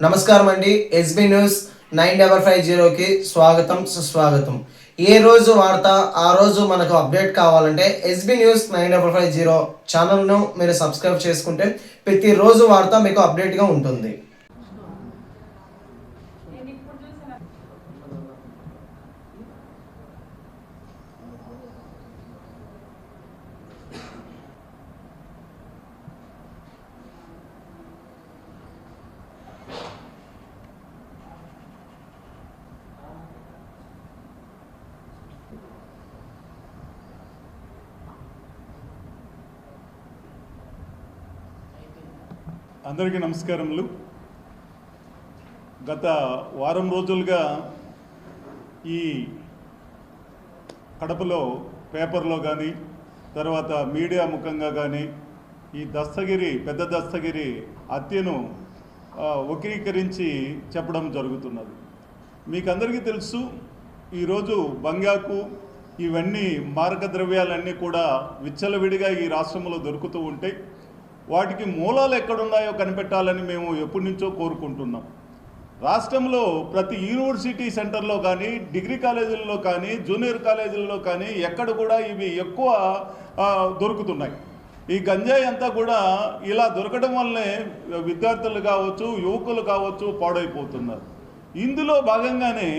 నమస్కారం అండి. SB news 9550కి స్వాగతం సుస్వాగతం. ఏ రోజు వార్త ఆ రోజు మనకు అప్డేట్ కావాలంటే ఎస్బీ న్యూస్ 9550 ఛానల్ను మీరు సబ్స్క్రైబ్ చేసుకుంటే ప్రతిరోజు వార్త మీకు అప్డేట్గా ఉంటుంది. అందరికీ నమస్కారములు. గత వారం రోజులుగా ఈ కడపలో పేపర్లో కానీ తర్వాత మీడియా ముఖంగా కానీ ఈ పెద్ద దస్తగిరి హత్యను వక్రీకరించి చెప్పడం జరుగుతున్నది. మీకు అందరికీ తెలుసు, ఈరోజు బంగాకు ఇవన్నీ మారక ద్రవ్యాలన్నీ కూడా విచ్చలవిడిగా ఈ రాష్ట్రంలో దొరుకుతూ ఉంటాయి. వాటికి మూలాలు ఎక్కడున్నాయో కనిపెట్టాలని మేము ఎప్పటి నుంచో కోరుకుంటున్నాం. రాష్ట్రంలో ప్రతి యూనివర్సిటీ సెంటర్లో కానీ, డిగ్రీ కాలేజీల్లో కానీ, జూనియర్ కాలేజీల్లో కానీ ఎక్కడ కూడా ఇవి ఎక్కువ దొరుకుతున్నాయి. ఈ గంజాయి అంతా కూడా ఇలా దొరకడం వల్లనే విద్యార్థులు కావచ్చు, యువకులు కావచ్చు పాడైపోతున్నారు. ఇందులో భాగంగానే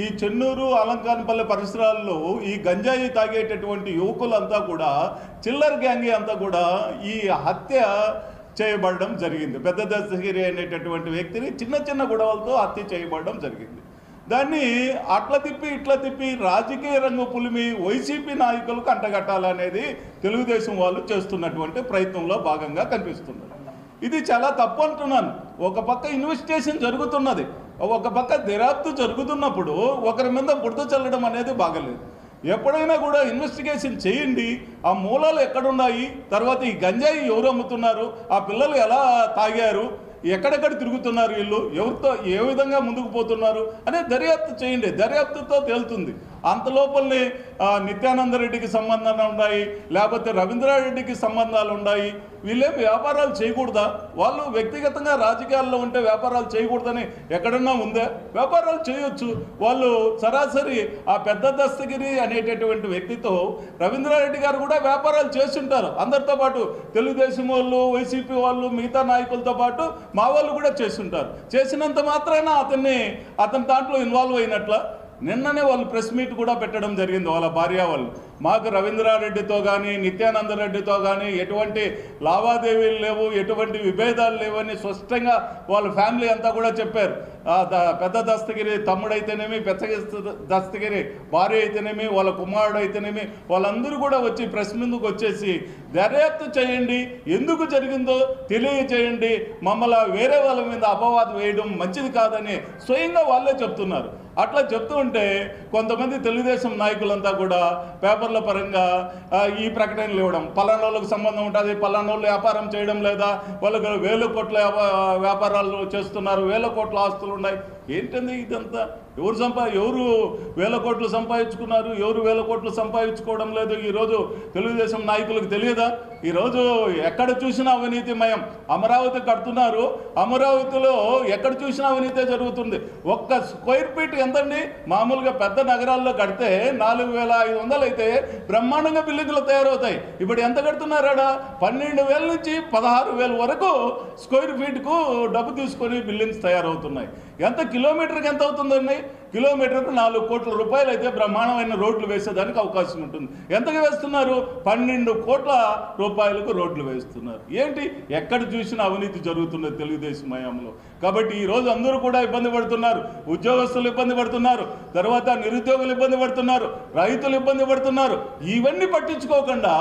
ఈ చెన్నూరు, అలంకానపల్లి పరిసరాల్లో ఈ గంజాయి తాగేటటువంటి యువకులంతా కూడా, చిల్లర గ్యాంగ్ అంతా కూడా ఈ హత్య చేయబడడం జరిగింది. పెద్ద దస్తగిరి అనేటటువంటి వ్యక్తిని చిన్న చిన్న గొడవలతో హత్య చేయబడడం జరిగింది. దాన్ని అట్లా తిప్పి ఇట్లా తిప్పి రాజకీయ రంగు పులిమి వైసీపీ నాయకులకు అంటగట్టాలనేది తెలుగుదేశం వాళ్ళు చేస్తున్నటువంటి ప్రయత్నంలో భాగంగా కనిపిస్తున్నది. ఇది చాలా తప్పు అంటున్నాను. ఒక పక్క ఇన్వెస్టిగేషన్ జరుగుతున్నది, ఒక పక్క దర్యాప్తు జరుగుతున్నప్పుడు ఒకరి మీద బురద చల్లడం అనేది బాగలేదు. ఎప్పుడైనా కూడా ఇన్వెస్టిగేషన్ చేయండి, ఆ మూలాలు ఎక్కడున్నాయి, తర్వాత ఈ గంజాయి ఎవరు అమ్ముతున్నారు, ఆ పిల్లలు ఎలా తాగారు, ఎక్కడెక్కడ తిరుగుతున్నారు, వీళ్ళు ఎవరితో ఏ విధంగా ముందుకు పోతున్నారు అనే దర్యాప్తు చేయండి. దర్యాప్తుతో తేలుతుంది. అంతలోపలనే నిత్యానందరెడ్డికి సంబంధాలు ఉన్నాయి, లేకపోతే రవీంద్రారెడ్డికి సంబంధాలు ఉన్నాయి. వీళ్ళేం వ్యాపారాలు చేయకూడదా? వాళ్ళు వ్యక్తిగతంగా రాజకీయాల్లో ఉంటే వ్యాపారాలు చేయకూడదని ఎక్కడన్నా ఉందా? వ్యాపారాలు చేయొచ్చు. వాళ్ళు సరాసరి ఆ పెద్ద దస్తగిరి అనేటటువంటి వ్యక్తితో రవీంద్రారెడ్డి గారు కూడా వ్యాపారాలు చేస్తుంటారు. అందరితో పాటు తెలుగుదేశం వాళ్ళు, వైసీపీ వాళ్ళు, మిగతా నాయకులతో పాటు మా వాళ్ళు కూడా చేస్తుంటారు. చేసినంత మాత్రాన అతని దాంట్లో ఇన్వాల్వ్ అయినట్ల. నిన్ననే వాళ్ళు ప్రెస్ మీట్ కూడా పెట్టడం జరిగింది. వాళ్ళ భార్య వాళ్ళు, మాకు రవీంద్రారెడ్డితో కానీ, నిత్యానందరెడ్డితో కానీ ఎటువంటి లావాదేవీలు లేవు, ఎటువంటి విభేదాలు లేవని స్పష్టంగా వాళ్ళ ఫ్యామిలీ అంతా కూడా చెప్పారు. పెద్ద దస్తగిరి తమ్ముడైతేనేమి, పెద్ద దస్తగిరి భార్య అయితేనేమి, వాళ్ళ కుమారుడు అయితేనేమి, వాళ్ళందరూ కూడా వచ్చి ప్రెస్ ముందుకు వచ్చేసి దర్యాప్తు చేయండి, ఎందుకు జరిగిందో తెలియజేయండి, మమ్మల్ని వేరే వాళ్ళ మీద అపవాదం వేయడం మంచిది కాదని స్వయంగా వాళ్ళే చెప్తున్నారు. అట్లా చెప్తూ ఉంటే కొంతమంది తెలుగుదేశం నాయకులంతా కూడా పేపర్ల పరంగా ఈ ప్రకటనలు ఇవ్వడం, పలానా వాళ్ళకి సంబంధం ఉంటుంది, పలానా వాళ్ళు వ్యాపారం చేయడం లేదా, వాళ్ళకి 1000 కోట్ల వ్యాపారాలు చేస్తున్నారు, 1000 కోట్ల ఆస్తులు ఉన్నాయి. ఏంటండి ఇదంతా? ఎవరు 1000 కోట్లు సంపాదించుకున్నారు, ఎవరు 1000 కోట్లు సంపాదించుకోవడం లేదు? ఈరోజు తెలుగుదేశం నాయకులకు తెలియదా? ఈరోజు ఎక్కడ చూసినా అవినీతిమయం. అమరావతి కడుతున్నారు, అమరావతిలో ఎక్కడ చూసినా అవినీతే జరుగుతుంది. ఒక్క స్క్వేర్ ఫీట్ ఎంతండి? మామూలుగా పెద్ద నగరాల్లో కడితే 4500 అయితే బ్రహ్మాండంగా బిల్డింగ్లు తయారవుతాయి. ఇప్పుడు ఎంత కడుతున్నారాడా? 12,000 నుంచి 16,000 వరకు స్క్వేర్ ఫీట్కు డబ్బు తీసుకొని బిల్డింగ్స్ తయారవుతున్నాయి. ఎంత కిలోమీటర్కి ఎంత అవుతుందండి? కిలోమీటర్కు 4 కోట్ల రూపాయలు అయితే బ్రహ్మాండమైన రోడ్లు వేసేదానికి అవకాశం ఉంటుంది. ఎంతగా వేస్తున్నారు? 12 కోట్ల రూపాయలకు రోడ్లు వేస్తున్నారు. ఏంటి? ఎక్కడ చూసినా అవినీతి జరుగుతున్నది తెలుగుదేశం హయాంలో. కాబట్టి ఈరోజు అందరూ కూడా ఇబ్బంది పడుతున్నారు. ఉద్యోగస్తులు ఇబ్బంది పడుతున్నారు, తర్వాత నిరుద్యోగులు ఇబ్బంది పడుతున్నారు, రైతులు ఇబ్బంది పడుతున్నారు. ఇవన్నీ పట్టించుకోకుండా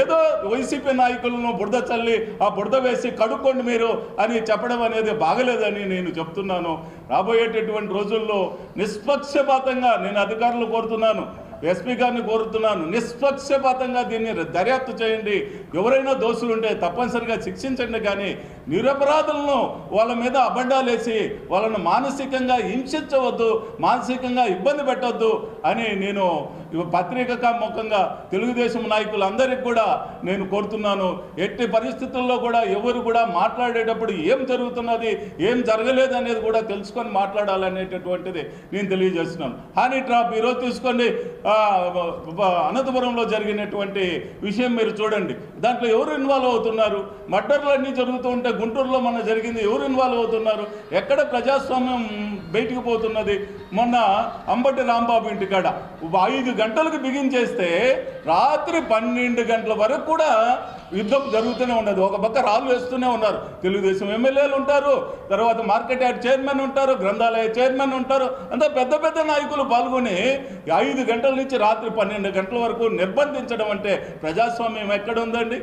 ఏదో వైసీపీ నాయకులను బురద చల్లి ఆ బురద వేసి కడుక్కోండి మీరు అని చెప్పడం అనేది బాగలేదని నేను చెప్తున్నాను. రాబోయేటటువంటి రోజుల్లో నిష్పక్షపాతంగా నేను అధికారులు కోరుతున్నాను, ఎస్పీ గారిని కోరుతున్నాను, నిష్పక్షపాతంగా దీన్ని దర్యాప్తు చేయండి. ఎవరైనా దోషులు ఉంటే తప్పనిసరిగా శిక్షించండి. కానీ నిరపరాధులను వాళ్ళ మీద అబద్ధాలేసి వాళ్ళను మానసికంగా హింసించవద్దు, మానసికంగా ఇబ్బంది పెట్టవద్దు అని నేను పత్రికా ముఖంగా తెలుగుదేశం నాయకులందరికీ కూడా నేను కోరుతున్నాను. ఎట్టి పరిస్థితుల్లో కూడా ఎవరు కూడా మాట్లాడేటప్పుడు ఏం జరుగుతున్నది, ఏం జరగలేదు అనేది కూడా తెలుసుకొని మాట్లాడాలనేటటువంటిది నేను తెలియజేస్తున్నాను. హనీ ట్రాప్ ఈరోజు తీసుకోండి, అనంతపురంలో జరిగినటువంటి విషయం మీరు చూడండి. దాంట్లో ఎవరు ఇన్వాల్వ్ అవుతున్నారు? మర్డర్లు అన్నీ జరుగుతూ ఉంటే గుంటూరులో మన జరిగింది, ఎవరు ఇన్వాల్వ్ అవుతున్నారు? ఎక్కడ ప్రజాస్వామ్యం బయటికి పోతున్నది? మొన్న అంబటి రాంబాబు ఇంటికాడ 5 గంటలకు బిగించేస్తే రాత్రి 12 గంటల వరకు కూడా యుద్ధం జరుగుతూనే ఉన్నది. ఒక పక్క రాళ్ళు వేస్తూనే ఉన్నారు. తెలుగుదేశం ఎమ్మెల్యేలు ఉంటారు, తర్వాత మార్కెట్ యార్డ్ చైర్మన్ ఉంటారు, గ్రంథాలయ చైర్మన్ ఉంటారు, అంతా పెద్ద పెద్ద నాయకులు పాల్గొని 5 గంటల నుంచి రాత్రి 12 గంటల వరకు నిర్బంధించడం అంటే ప్రజాస్వామ్యం ఎక్కడ ఉందండి?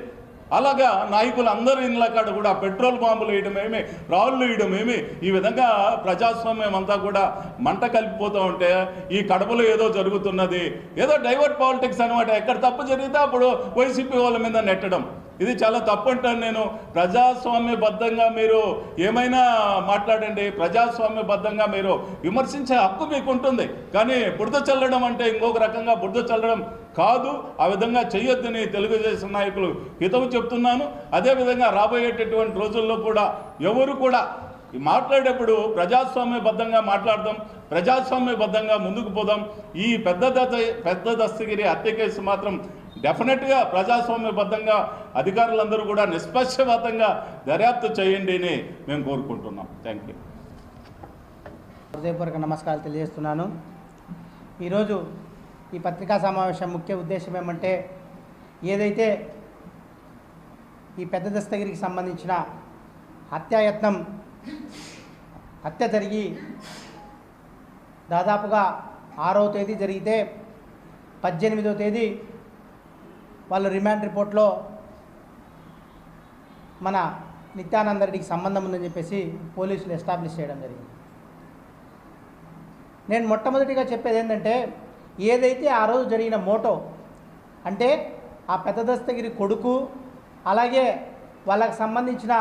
అలాగా నాయకులు అందరి ఇళ్ళ కాడ కూడా పెట్రోల్ బాంబులు వేయడమేమి, రాళ్ళు వేయడమేమి, ఈ విధంగా ప్రజాస్వామ్యం అంతా కూడా మంట కలిపిపోతూ ఉంటే ఈ కడపలో ఏదో జరుగుతున్నది, ఏదో డైవర్ట్ పాలిటిక్స్ అనమాట. ఎక్కడ తప్పు జరిగితే అప్పుడు వైసీపీ వాళ్ళ మీద నెట్టడం, ఇది చాలా తప్పు అంటాను నేను. ప్రజాస్వామ్యబద్ధంగా మీరు ఏమైనా మాట్లాడండి, ప్రజాస్వామ్యబద్ధంగా మీరు విమర్శించే హక్కు మీకు ఉంటుంది. కానీ బురద చల్లడం అంటే ఇంకొక రకంగా బురద చల్లడం కాదు, ఆ విధంగా చేయొద్దని తెలుగుదేశం నాయకులు హితవు చెప్తున్నాను. అదేవిధంగా రాబోయేటటువంటి రోజుల్లో కూడా ఎవరు కూడా మాట్లాడేటప్పుడు ప్రజాస్వామ్యబద్ధంగా మాట్లాడదాం, ప్రజాస్వామ్యబద్ధంగా ముందుకు పోదాం. ఈ పెద్ద దస్తగిరి హత్య కేసు మాత్రం డెఫినెట్గా ప్రజాస్వామ్యబద్ధంగా అధికారులందరూ కూడా నిష్పక్షపాతంగా దర్యాప్తు చేయండి అని మేము కోరుకుంటున్నాం. Thank you. హృదయపూర్వక నమస్కారాలు తెలియజేస్తున్నాను. ఈరోజు ఈ పత్రికా సమావేశం ముఖ్య ఉద్దేశం ఏమంటే, ఏదైతే ఈ పెద్ద దస్తగిరికి సంబంధించిన హత్య జరిగి దాదాపుగా 6వ తేదీ జరిగితే 18వ తేదీ వాళ్ళు రిమాండ్ రిపోర్ట్లో మన నిత్యానంద రెడ్డికి సంబంధం ఉందని చెప్పేసి పోలీసులు ఎస్టాబ్లిష్ చేయడం జరిగింది. నేను మొట్టమొదటిగా చెప్పేది ఏంటంటే, ఏదైతే ఆ రోజు జరిగిన మోటో అంటే ఆ పెద్ద దస్తగిరి కొడుకు, అలాగే వాళ్ళకు సంబంధించిన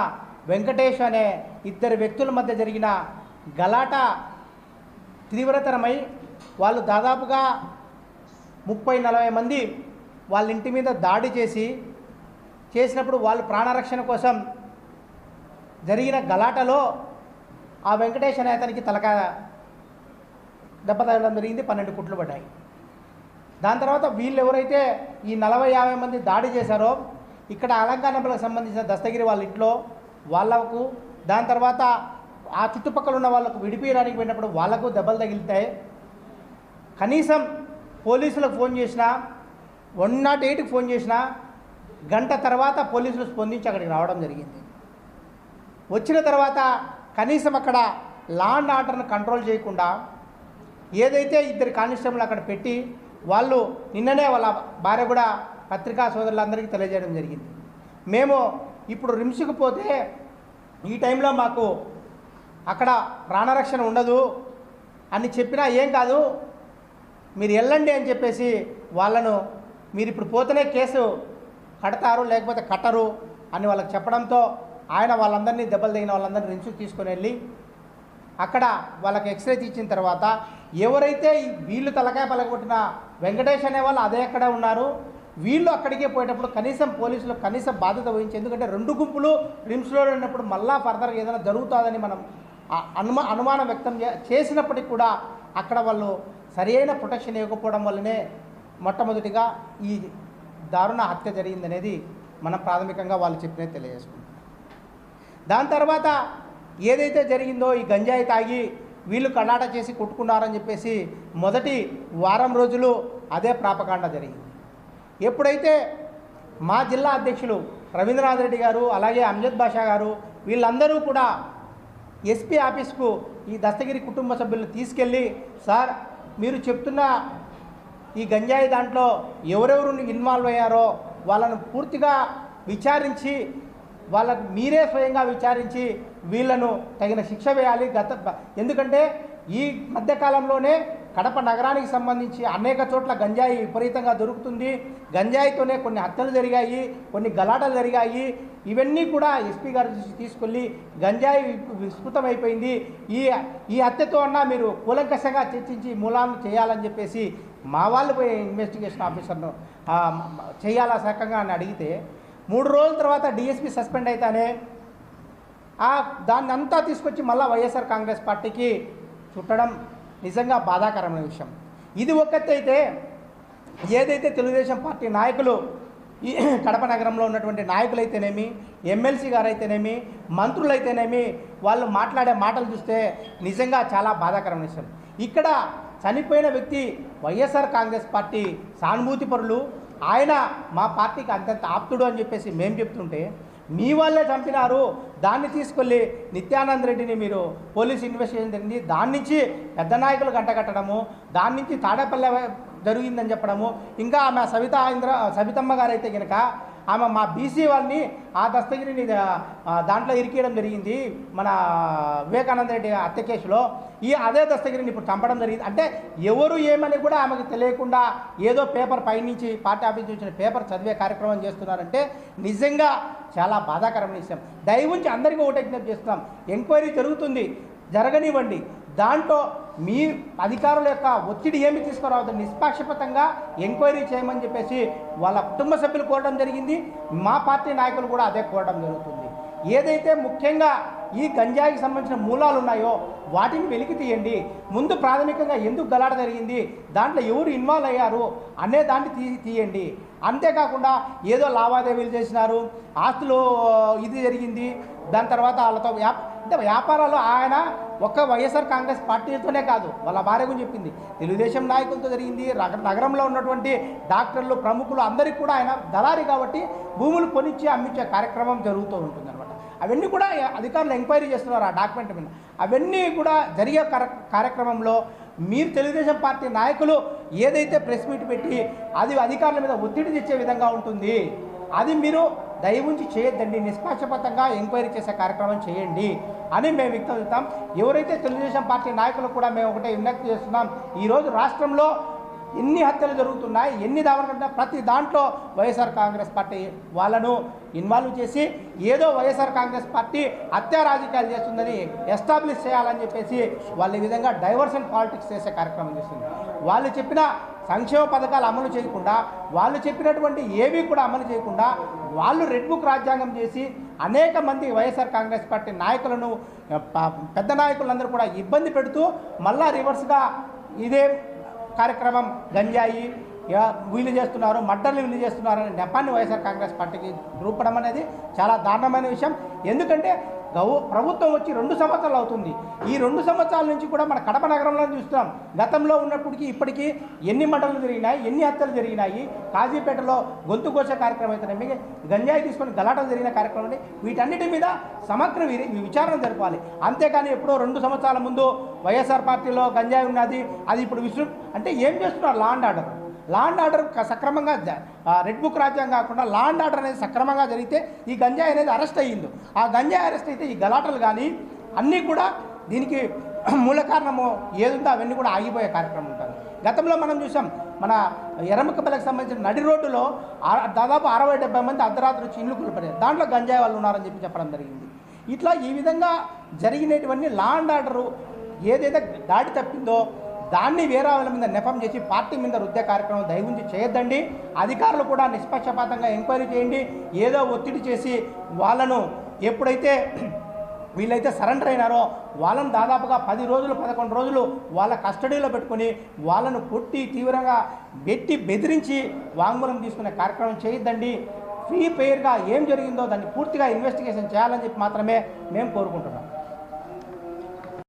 వెంకటేష్ అనే 2 వ్యక్తుల మధ్య జరిగిన గలాట తీవ్రతరమై వాళ్ళు దాదాపుగా 30-40 మంది వాళ్ళ ఇంటి మీద దాడి చేసినప్పుడు వాళ్ళు ప్రాణరక్షణ కోసం జరిగిన గలాటలో ఆ వెంకటేష్ అనే అతనికి తలకాయ దెబ్బ తగలడం జరిగింది, 12 కుట్లు పడ్డాయి. దాని తర్వాత వీళ్ళు ఎవరైతే ఈ 40-50 మంది దాడి చేశారో ఇక్కడ అలంకారంలకు సంబంధించిన దస్తగిరి వాళ్ళ ఇంట్లో వాళ్ళకు, దాని తర్వాత ఆ చుట్టుపక్కల ఉన్న వాళ్ళకు విడిపించడానికి పోయినప్పుడు వాళ్ళకు దెబ్బలు తగిలితాయి. కనీసం పోలీసులకు ఫోన్ చేసినా, 108కి ఫోన్ చేసినా గంట తర్వాత పోలీసులు స్పందించి అక్కడికి రావడం జరిగింది. వచ్చిన తర్వాత కనీసం అక్కడ లా అండ్ ఆర్డర్ను కంట్రోల్ చేయకుండా ఏదైతే 2 కానిస్టేబుల్ అక్కడ పెట్టి వాళ్ళు నిన్ననే వాళ్ళ భార్య కూడా పత్రికా సోదరులందరికీ తెలియజేయడం జరిగింది. మేము ఇప్పుడు రిమ్స్కి పోతే ఈ టైంలో మాకు అక్కడ ప్రాణరక్షణ ఉండదు అని చెప్పినా ఏం కాదు, మీరు వెళ్ళండి అని చెప్పేసి వాళ్ళను, మీరు ఇప్పుడు పోతేనే కేసు కడతారు లేకపోతే కట్టరు అని వాళ్ళకి చెప్పడంతో ఆయన వాళ్ళందరినీ దెబ్బలు తగిన వాళ్ళందరినీ రిమ్స్కి తీసుకొని వెళ్ళి అక్కడ వాళ్ళకి ఎక్స్రే తీసిన తర్వాత ఎవరైతే వీళ్ళు తలకాయ పలగొట్టిన వెంకటేష్ అనే వాళ్ళు అదే ఎక్కడ ఉన్నారు, వీళ్ళు అక్కడికే పోయేటప్పుడు కనీసం పోలీసులు కనీసం బాధ్యత వహించి, ఎందుకంటే 2 గుంపులు రిమ్స్లో ఉన్నప్పుడు మళ్ళా ఫర్దర్గా ఏదైనా జరుగుతుందని మనం అనుమానం వ్యక్తం చేసినప్పటికీ కూడా అక్కడ వాళ్ళు సరైన ప్రొటెక్షన్ ఇవ్వకపోవడం వల్లనే మొట్టమొదటిగా ఈ దారుణ హత్య జరిగిందనేది మనం ప్రాథమికంగా వాళ్ళు చెప్పినది తెలియజేసుకుంటాం. దాని తర్వాత ఏదైతే జరిగిందో ఈ గంజాయి తాగి వీళ్ళు కళ్ళాట చేసి కొట్టుకున్నారని చెప్పేసి మొదటి వారం రోజులు అదే ప్రాపకాండ జరిగింది. ఎప్పుడైతే మా జిల్లా అధ్యక్షులు రవీంద్రనాథ్ రెడ్డి గారు, అలాగే అంజద్ బాషా గారు వీళ్ళందరూ కూడా ఎస్పీ ఆఫీస్కు ఈ దస్తగిరి కుటుంబ సభ్యులను తీసుకెళ్ళి, సార్ మీరు చెప్తున్న ఈ గంజాయి దాంట్లో ఎవరెవరు ఇన్వాల్వ్ అయ్యారో వాళ్ళను పూర్తిగా విచారించి, వాళ్ళకు మీరే స్వయంగా విచారించి వీళ్ళను తగిన శిక్ష వేయాలి. ఎందుకంటే ఈ మధ్యకాలంలోనే కడప నగరానికి సంబంధించి అనేక చోట్ల గంజాయి విపరీతంగా దొరుకుతుంది. గంజాయితోనే కొన్ని హత్యలు జరిగాయి, కొన్ని గలాటలు జరిగాయి. ఇవన్నీ కూడా ఎస్పీ గారి దృష్టికి తీసుకెళ్ళి గంజాయి విస్తృతమైపోయింది, ఈ హత్యతో అన్నా మీరు కూలంకషంగా చర్చించి మూలాలను చేయాలని చెప్పేసి మా వాళ్ళు పోయి ఇన్వెస్టిగేషన్ ఆఫీసర్ను చేయాలా సకంగా అని అడిగితే 3 రోజుల తర్వాత డిఎస్పీ సస్పెండ్ అయితేనే దాన్ని అంతా తీసుకొచ్చి మళ్ళీ వైఎస్ఆర్ కాంగ్రెస్ పార్టీకి చుట్టడం నిజంగా బాధాకరమైన విషయం. ఇది ఒక్కటైతే ఏదైతే తెలుగుదేశం పార్టీ నాయకులు ఈ కడప నగరంలో ఉన్నటువంటి నాయకులైతేనేమి, ఎమ్మెల్సీ గారు అయితేనేమి, మంత్రులైతేనేమి వాళ్ళు మాట్లాడే మాటలు చూస్తే నిజంగా చాలా బాధాకరమైన విషయం. ఇక్కడ చనిపోయిన వ్యక్తి వైఎస్ఆర్ కాంగ్రెస్ పార్టీ సానుభూతి పరులు, ఆయన మా పార్టీకి అంతంత ఆప్తుడు అని చెప్పేసి మేము చెప్తుంటే మీ వాళ్ళే చంపినారు, దాన్ని తీసుకెళ్ళి నిత్యానంద్ రెడ్డిని మీరు పోలీస్ ఇన్వెస్టిగేషన్ జరిగింది, దాని నుంచి పెద్ద నాయకులు గంటగట్టడము, దాని నుంచి తాడేపల్లె జరిగిందని చెప్పడము, ఇంకా ఆమె సబితమ్మ గారు అయితే కనుక ఆమె మా బీసీ వాళ్ళని ఆ దస్తగిరిని దాంట్లో ఇరికేయడం జరిగింది మన వివేకానంద రెడ్డి హత్య కేసులో. అదే దస్తగిరిని ఇప్పుడు చంపడం జరిగింది. అంటే ఎవరు ఏమని కూడా ఆమెకు తెలియకుండా ఏదో పేపర్ పైనుంచి పార్టీ ఆఫీస్ నుంచి వచ్చిన పేపర్ చదివే కార్యక్రమం చేస్తున్నారంటే నిజంగా చాలా బాధాకరమైన విషయం. దయవుంచి అందరికీ ఒకటే విజ్ఞప్తి చేస్తున్నాం, ఎంక్వైరీ జరుగుతుంది, జరగనివ్వండి. దాంట్లో మీ అధికారుల యొక్క ఒత్తిడి ఏమి తీసుకురావద్దు, నిష్పాక్షపాతంగా ఎంక్వైరీ చేయమని చెప్పేసి వాళ్ళ కుటుంబ సభ్యులు కోరడం జరిగింది. మా పార్టీ నాయకులు కూడా అదే కోరడం జరుగుతుంది. ఏదైతే ముఖ్యంగా ఈ గంజాయికి సంబంధించిన మూలాలు ఉన్నాయో వాటిని వెలికి తీయండి. ముందు ప్రాథమికంగా ఎందుకు గలాట జరిగింది, దాంట్లో ఎవరు ఇన్వాల్వ్ అయ్యారు అనే దాన్ని తీయండి. అంతేకాకుండా ఏదో లావాదేవీలు చేసినారు, ఆస్తులు ఇది జరిగింది, దాని తర్వాత వాళ్ళతో అంటే వ్యాపారాలు ఆయన ఒక్క వైఎస్ఆర్ కాంగ్రెస్ పార్టీతోనే కాదు, వాళ్ళ భార్య గురించి చెప్పింది, తెలుగుదేశం నాయకులతో జరిగింది. నగరంలో ఉన్నటువంటి డాక్టర్లు, ప్రముఖులు అందరికీ కూడా ఆయన దళారి కాబట్టి భూములు కొనిచ్చి అమ్మించే కార్యక్రమం జరుగుతూ ఉంటుంది అనమాట. అవన్నీ కూడా అధికారులు ఎంక్వైరీ చేస్తున్నారు ఆ డాక్యుమెంట్ మీద. అవన్నీ కూడా జరిగే కార్యక్రమంలో మీరు తెలుగుదేశం పార్టీ నాయకులు ఏదైతే ప్రెస్ మీట్ పెట్టి అది అధికారుల మీద ఒత్తిడి తెచ్చే విధంగా ఉంటుంది, అది మీరు దయవుంచి చేయొద్దండి, నిష్పాక్షపాతంగా ఎంక్వైరీ చేసే కార్యక్రమం చేయండి అని మేము వ్యక్తం. ఎవరైతే తెలుగుదేశం పార్టీ నాయకులు కూడా మేము ఒకటే విజ్ఞప్తి చేస్తున్నాం, ఈరోజు రాష్ట్రంలో ఎన్ని హత్యలు జరుగుతున్నాయి, ఎన్ని దావనలు, ప్రతి దాంట్లో వైఎస్ఆర్ కాంగ్రెస్ పార్టీ వాళ్ళను ఇన్వాల్వ్ చేసి ఏదో వైఎస్ఆర్ కాంగ్రెస్ పార్టీ హత్యా రాజకీయాలు చేస్తుందని ఎస్టాబ్లిష్ చేయాలని చెప్పేసి వాళ్ళ ఈ విధంగా డైవర్షన్ పాలిటిక్స్ చేసే కార్యక్రమం చేస్తుంది. వాళ్ళు చెప్పిన సంక్షేమ పథకాలు అమలు చేయకుండా, వాళ్ళు చెప్పినటువంటి ఏవి కూడా అమలు చేయకుండా వాళ్ళు రెడ్ బుక్ రాజ్యాంగం చేసి అనేక మంది వైఎస్ఆర్ కాంగ్రెస్ పార్టీ నాయకులను, పెద్ద నాయకులందరూ కూడా ఇబ్బంది పెడుతూ మళ్ళా రివర్స్గా ఇదే కార్యక్రమం గంజాయి వీళ్ళు చేస్తున్నారు, మర్డర్లు వీళ్ళు చేస్తున్నారనే నెపాన్ని వైఎస్ఆర్ కాంగ్రెస్ పార్టీకి రూపడం అనేది చాలా దారుణమైన విషయం. ఎందుకంటే ప్రభుత్వం వచ్చి 2 సంవత్సరాలు అవుతుంది. ఈ 2 సంవత్సరాల నుంచి కూడా మన కడప నగరంలో చూస్తున్నాం, గతంలో ఉన్నప్పటికీ ఇప్పటికీ ఎన్ని మర్డర్లు జరిగినాయి, ఎన్ని హత్యలు జరిగినాయి, కాజీపేటలో గొంతు కోసే కార్యక్రమం అయితేనే, గంజాయి తీసుకొని గలాటలు జరిగిన కార్యక్రమం, వీటన్నిటి మీద సమగ్ర విచారణ జరపాలి. అంతేకాని ఎప్పుడో 2 సంవత్సరాల ముందు వైఎస్ఆర్ పార్టీలో గంజాయి ఉన్నది, అది ఇప్పుడు అంటే ఏం చేస్తున్నారు? లా అండ్ ఆర్డర్ సక్రమంగా రెడ్ బుక్ రాజ్యాంగం కాకుండా లా అండ్ ఆర్డర్ అనేది సక్రమంగా జరిగితే ఈ గంజాయి అనేది అరెస్ట్ అయ్యింది. ఆ గంజాయి అరెస్ట్ అయితే ఈ గలాటలు కానీ అన్నీ కూడా దీనికి మూల కారణము ఏదుందో అవన్నీ కూడా ఆగిపోయే కార్యక్రమం ఉంటుంది. గతంలో మనం చూసాం, మన ఎర్రముక్కపల్లికి సంబంధించిన నడి రోడ్డులో దాదాపు 60-70 మంది అర్ధరాత్రి వచ్చి ఇల్లు కూలిపడారు, దాంట్లో గంజాయి వాళ్ళు ఉన్నారని చెప్పడం జరిగింది. ఇట్లా ఈ విధంగా జరిగినటువంటి లా అండ్ ఆర్డరు ఏదైతే దాడి తప్పిందో దాన్ని వేరే వాళ్ళ మీద నెపం చేసి పార్టీ మీద రుద్దే కార్యక్రమం దయవుంచి చేయొద్దండి. అధికారులు కూడా నిష్పక్షపాతంగా ఎంక్వైరీ చేయండి. ఏదో ఒత్తిడి చేసి వాళ్ళను ఎప్పుడైతే వీళ్ళైతే సరెండర్ అయినారో వాళ్ళను దాదాపుగా 10 రోజులు 11 రోజులు వాళ్ళ కస్టడీలో పెట్టుకొని వాళ్ళను కొట్టి తీవ్రంగా బెదిరించి వాంగ్మూలం తీసుకునే కార్యక్రమం చేయొద్దండి. ఫ్రీ ఫెయిర్గా ఏం జరిగిందో దాన్ని పూర్తిగా ఇన్వెస్టిగేషన్ చేయాలని చెప్పి మాత్రమే మేము కోరుకుంటున్నాం.